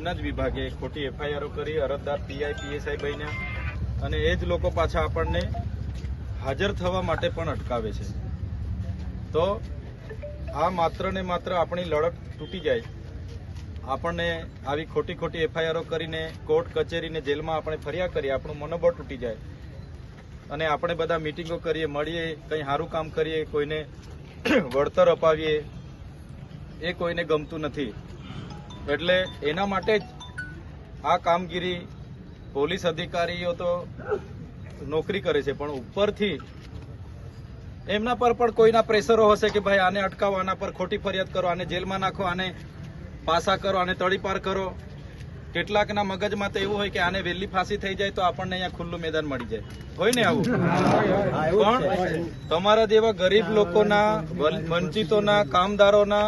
એમના જ વિભાગે ખોટી એફઆઈઆરો કરી, અરજદાર પીઆઈ પીએસઆઈ બન્યા અને એ જ લોકો પાછા આપણને હાજર થવા માટે પણ અટકાવે છે. તો આ માત્ર ને માત્ર આપણી લડત તૂટી જાય, આપણને આવી ખોટી ખોટી એફઆઈઆરો કરીને કોર્ટ કચેરીને જેલમાં આપણે ફર્યા કરીએ, આપણું મનોબળ તૂટી જાય અને આપણે બધા મિટિંગો કરીએ, મળીએ, કંઈ સારું કામ કરીએ, કોઈને વળતર અપાવીએ, એ કોઈને ગમતું નથી. એટલે એના માટે જ આ કામગીરી પોલીસ અધિકારીઓ તો નોકરી કરે છે, પણ ઉપરથી એમના પર પણ કોઈના પ્રેશરો હશે કે ભાઈ આને અટકાવો, આના પર ખોટી ફરિયાદ કરો, આને જેલમાં નાખો, આને પાસા કરો, આને તડીપાર કરો. કેટલાકના મગજમાં તો એવું હોય કે આને વહેલી ફાંસી થઈ જાય તો આપણને અહીંયા ખુલ્લું મેદાન મળી જાય, હોય ને આવું. પણ તમારા જેવા ગરીબ લોકોના, વંચિતોના, કામદારોના,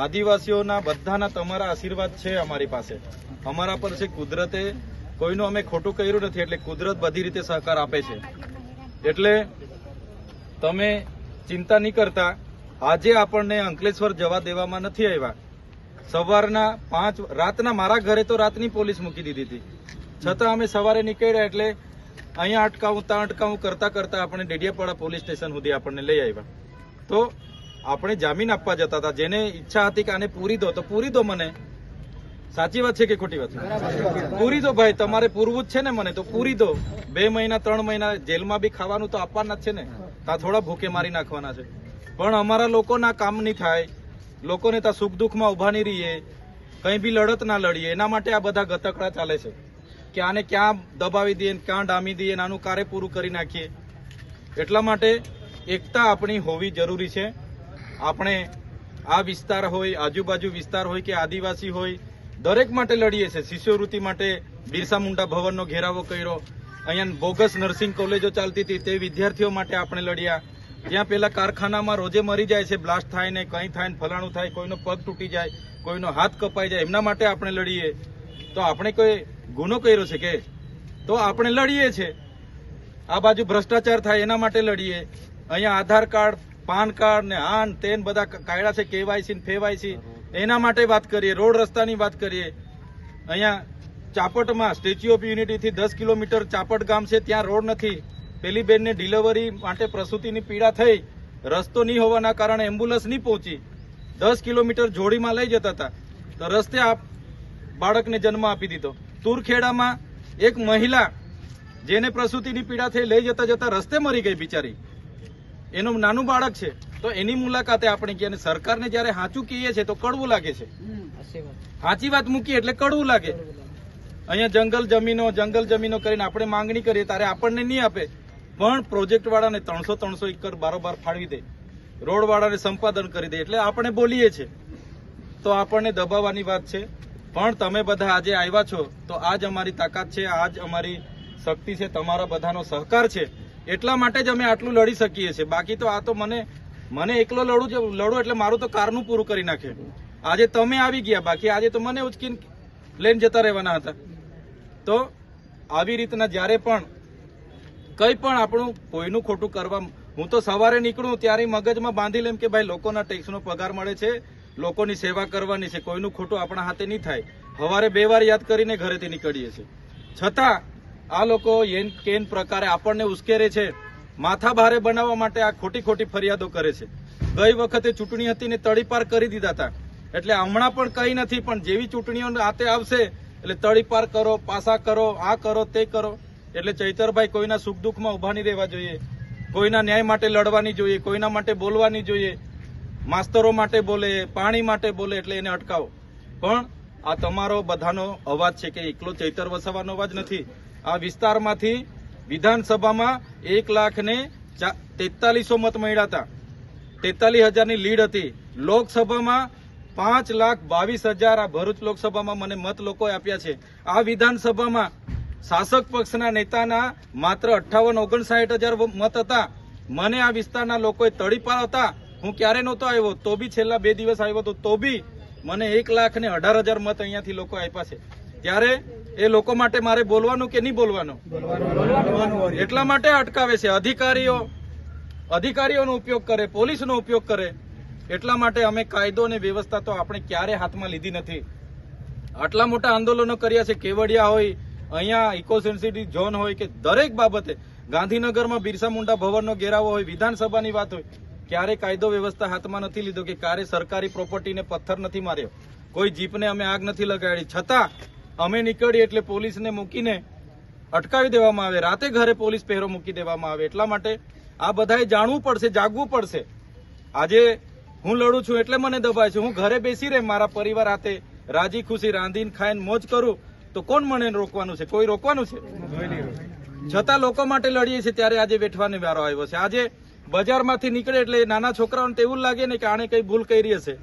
આદિવાસીઓના બધાના તમારા આશીર્વાદ છે અમારી પાસે, અમારા પર છે. કુદરતે કોઈનું અમે ખોટું કર્યું નથી, એટલે કુદરત બધી રીતે સહકાર આપે છે. એટલે તમે ચિંતા નહીં કરતા. આજે આપણને અંકલેશ્વર જવા દેવામાં નથી આવ્યા. સવારના 5 રાતના મારા ઘરે તો રાતની પોલીસ મૂકી દીધી હતી, છતાં અમે સવારે નીકળ્યા એટલે અહીંયા અટકાવું ત્યાં અટકાવું કરતા કરતા આપણે ડેડિયાપાડા પોલીસ સ્ટેશન સુધી આપણને લઈ આવ્યા. તો આપણે જામીન આપવા જતા હતા, જેને ઈચ્છા હતી કે આને પૂરી દો તો પૂરી દો મને. સાચી વાત છે કે ખોટી વાત? પૂરી દો ભાઈ, તમારે પૂરવું જ છે ને મને, તો પૂરી દો. 2 મહિના 3 મહિના જેલમાં બી ખાવાનું તો આપવાના જ છે ને, ત્યાં થોડા ભૂખે મારી નાખવાના છે. પણ અમારા લોકોના કામ નહીં થાય, લોકોને ત્યાં સુખ દુઃખમાં ઉભા નહીં રહીએ, કંઈ બી લડત ના લડીએ, એના માટે આ બધા ગતકડા ચાલે છે કે આને ક્યાં દબાવી દઈએ, ક્યાં ડામી દઈએ, આનું કાર્ય પૂરું કરી નાખીએ. એટલા માટે એકતા આપણી હોવી જરૂરી છે. આપણે આ વિસ્તાર હોય, આજુબાજુ વિસ્તાર હોય કે આદિવાસી હોય, દરેક માટે લડીએ છીએ. શિષ્યવૃત્તિ માટે બિરસા મુંડા ભવનનો ઘેરાવો કર્યો, અહીંયા બોગસ નર્સિંગ કોલેજો ચાલતી હતી તે વિદ્યાર્થીઓ માટે આપણે લડ્યા. ત્યાં પેલા કારખાનામાં રોજે મરી જાય છે, બ્લાસ્ટ થાય ને કંઈ થાય ને ફલાણું થાય, કોઈનો પગ તૂટી જાય, કોઈનો હાથ કપાઈ જાય, એમના માટે આપણે લડીએ. તો આપણે કોઈ ગુનો કર્યો છે કે? તો આપણે લડીએ છીએ. આ બાજુ ભ્રષ્ટાચાર થાય એના માટે લડીએ. અહીંયા આધાર કાર્ડ, પાન કાર્ડ ને આન તેન બધા કાયદા છે, કેવાયસી ને ફેવાયસી, એના માટે વાત કરીએ. રોડ રસ્તાની વાત કરીએ. અહીંયા ચાપટમાં સ્ટેચ્યુ ઓફ યુનિટીથી 10 કિલોમીટર ચાપટ ગામ છે, ત્યાં રોડ નથી. પેલી બેનને ડિલિવરી માટે પ્રસૂતિની પીડા થઈ, રસ્તો નહીં હોવાના કારણે એમ્બ્યુલન્સ નહીં પહોંચી, 10 કિલોમીટર જોડીમાં લઈ જતા હતા, તો રસ્તે બાળકને જન્મ આપી દીધો. તુરખેડામાં એક મહિલા જેને પ્રસૂતિની પીડા થઈ, લઈ જતા જતા રસ્તે મરી ગઈ બિચારી, એનું નાનું બાળક છે. તો એની મુલાકાતે આપણે કહીએ, સરકારને જયારે સાચું કહીએ છીએ તો કડવું લાગે છે. સાચી વાત મૂકીએ એટલે કડવું લાગે. અહીંયા જંગલ જમીનો કરીને આપણે માંગણી કરીએ ત્યારે આપણને નહીં આપે, પણ પ્રોજેક્ટ વાળાને 300 એકર બારોબાર ફાળવી દે, રોડ વાળાને સંપાદન કરી દે, એટલે આપણે બોલીએ છીએ. તો આપણને દબાવવાની વાત છે. પણ તમે બધા આજે આવ્યા છો તો આજ અમારી તાકાત છે, આજ અમારી શક્તિ છે, તમારા બધાનો સહકાર છે. એટલા માટે જ અમે આટલું લડી શકીએ છીએ. બાકી તો આ તો મને એકલો લડું એટલે મારું તો કારનું પૂરું કરી નાખે. આજે તમે આવી ગયા, બાકી આજે તો મને ઉચકીને લઈને જતા રહેવાના હતા. તો આવી રીતના જ્યારે પણ કંઈ પણ આપણું કોઈનું ખોટું કરવા, હું તો સવારે નીકળું ત્યારે મગજમાં બાંધી લેમ કે ભાઈ લોકોના ટેક્સનો પગાર મળે છે, લોકોની સેવા કરવાની છે, કોઈનું ખોટું આપણા હાથે નહીં થાય. સવારે 2 વાર યાદ કરીને ઘરેથી નીકળીએ છીએ. છતાં આ લોકો કેન પ્રકારે આપણને ઉશ્કેરે છે, માથા ભારે બનાવવા માટે આ ખોટી ફરિયાદો કરે છે. ગઈ વખતે ચૂંટણી હતી ને તડીપાર કરી દીધા હતા, એટલે હમણાં પણ કંઈ નથી. પણ જેવી ચૂંટણીઓ હાથે આવશે એટલે તડીપાર કરો, પાસા કરો, આ કરો, તે કરો. એટલે ચૈતરભાઈ કોઈના સુખ દુઃખમાં ઉભા નહીં રહેવા જોઈએ, કોઈના ન્યાય માટે લડવાની જોઈએ, કોઈના માટે બોલવાની જોઈએ. માસ્તરો માટે બોલે, પાણી માટે બોલે, એટલે એને અટકાવો. પણ આ તમારો બધાનો અવાજ છે કે એકલો ચૈતર વસાવાનો અવાજ નથી. આ વિસ્તારમાંથી વિધાનસભામાં 1,43,000 મત મળ્યા હતા, 43,000ની લીડ હતી. લોકસભામાં 5,22,000 આ ભરૂચ લોકસભામાં મને મત લોકોએ આપ્યા છે. આ વિધાનસભામાં શાસક પક્ષના નેતાના માત્ર 58-59,000 મત હતા. મને આ વિસ્તારના લોકોએ તડીપાર હતા. હું ક્યારે નહોતો આવ્યો, તો બી છેલ્લા 2 દિવસ આવ્યો હતો, તો બી મને 1,18,000 મત અહીંયાથી લોકો આપ્યા છે. ત્યારે એ લોકો માટે મારે બોલવાનું કે નહીં બોલવાનું? એટલા માટે અટકાવે છે. અધિકારીઓનો ઉપયોગ કરે, પોલીસનો ઉપયોગ કરે. એટલા માટે અમે કાયદો અને વ્યવસ્થા તો આપણે ક્યારે હાથમાં લીધી નથી. આટલા મોટા આંદોલનો કર્યા છે, કેવડિયા હોય, અહીંયા ઇકો સેન્સિટિવ ઝોન હોય કે દરેક બાબતે, ગાંધીનગરમાં બિરસા મુંડા ભવનનો ઘેરાવો હોય, વિધાનસભાની વાત હોય, ક્યારે કાયદો વ્યવસ્થા હાથમાં નથી લીધો કે ક્યારે સરકારી પ્રોપર્ટીને પથ્થર નથી માર્યો, કોઈ જીપને અમે આગ નથી લગાડી, છતાં અમે નીકળીએ એટલે પોલીસને મૂકીને અટકાવી દેવામાં આવે, રાતે ઘરે પોલીસ પહેરો મૂકી દેવામાં આવે. એટલા માટે આ બધાએ જાણવું પડશે, જાગવું પડશે. આજે હું લડું છું એટલે મને દબાય છે, હું ઘરે બેસી રહે મારા પરિવાર હાથે રાજી ખુશી રાંધીને ખાઈને મોજ કરું તો કોણ મને રોકવાનું છે? કોઈ રોકવાનું છે? છતાં લોકો માટે લડીએ છીએ ત્યારે આજે વેઠવાનો વારો આવ્યો છે. આજે બજારમાંથી નીકળે એટલે નાના છોકરાઓને તો એવું લાગે ને કે આણે કઈ ભૂલ કરી હશે,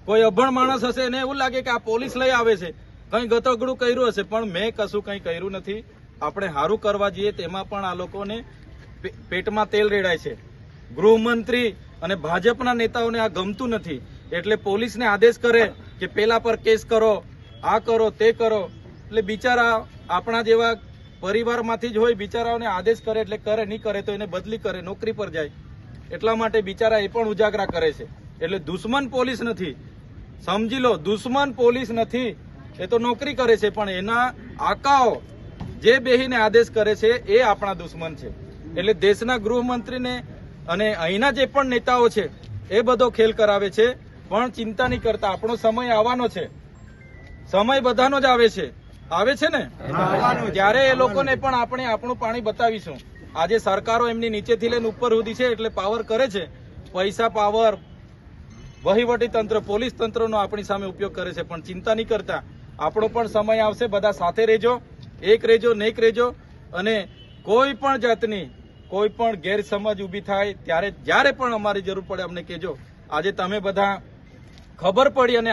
કોઈ અભણ માણસ હશે એને એવું લાગે કે આ પોલીસ લઈ આવે છે, કઈ ગતગડું કર્યું હશે, પણ મેં કશું કઈ કર્યું નથી. આપણે સારું કરવા જઈએ તેમાં પણ આ લોકોને પેટમાં તેલ રેડાય છે. ગૃહમંત્રી અને ભાજપના નેતાઓને આ ગમતું નથી એટલે પોલીસને આદેશ કરે કે પેલા પર કેસ કરો, આ કરો, તે કરો, એટલે બિચારા આપણા જેવા પરિવારમાંથી જ હોય, બિચારાઓને આદેશ કરે એટલે કરે, નહીં કરે તો એને બદલી કરે, નોકરી પર જાય. એટલા માટે બિચારા એ પણ ઉજાગરા કરે છે. એટલે દુશ્મન પોલીસ નથી, સમજી લો, દુશ્મન પોલીસ નથી, એ તો નોકરી કરે છે, પણ એના આકાઓ જે બેહીને આદેશ કરે છે એ આપણા દુશ્મન છે. એટલે દેશના ગૃહમંત્રીને અને અહીંના જે પણ નેતાઓ છે એ બધો ખેલ કરાવે છે, પણ ચિંતા નહીં કરતા. આપણો સમય આવવાનો છે, સમય બધાનો જ આવે છે ને, ત્યારે એ લોકોને પણ આપણે આપણું પાણી બતાવીશું. આજે સરકારો એમની નીચેથી લઈને ઉપર સુધી છે એટલે પાવર કરે છે, પૈસા, પાવર, વહીવટી તંત્ર, પોલીસ તંત્રનો આપણી સામે ઉપયોગ કરે છે, પણ ચિંતા નહીં કરતા. આપણો પણ સમય આવશે, બધા સાથે રહેજો, એક રહેજો, નેક રહેજો, અને કોઈ પણ જાતની કોઈ પણ ગેરસમજ ઉભી થાય ત્યારે જ્યારે પણ અમારી જરૂર પડે અમને કહેજો. આજે તમે બધા ખબર પડી અને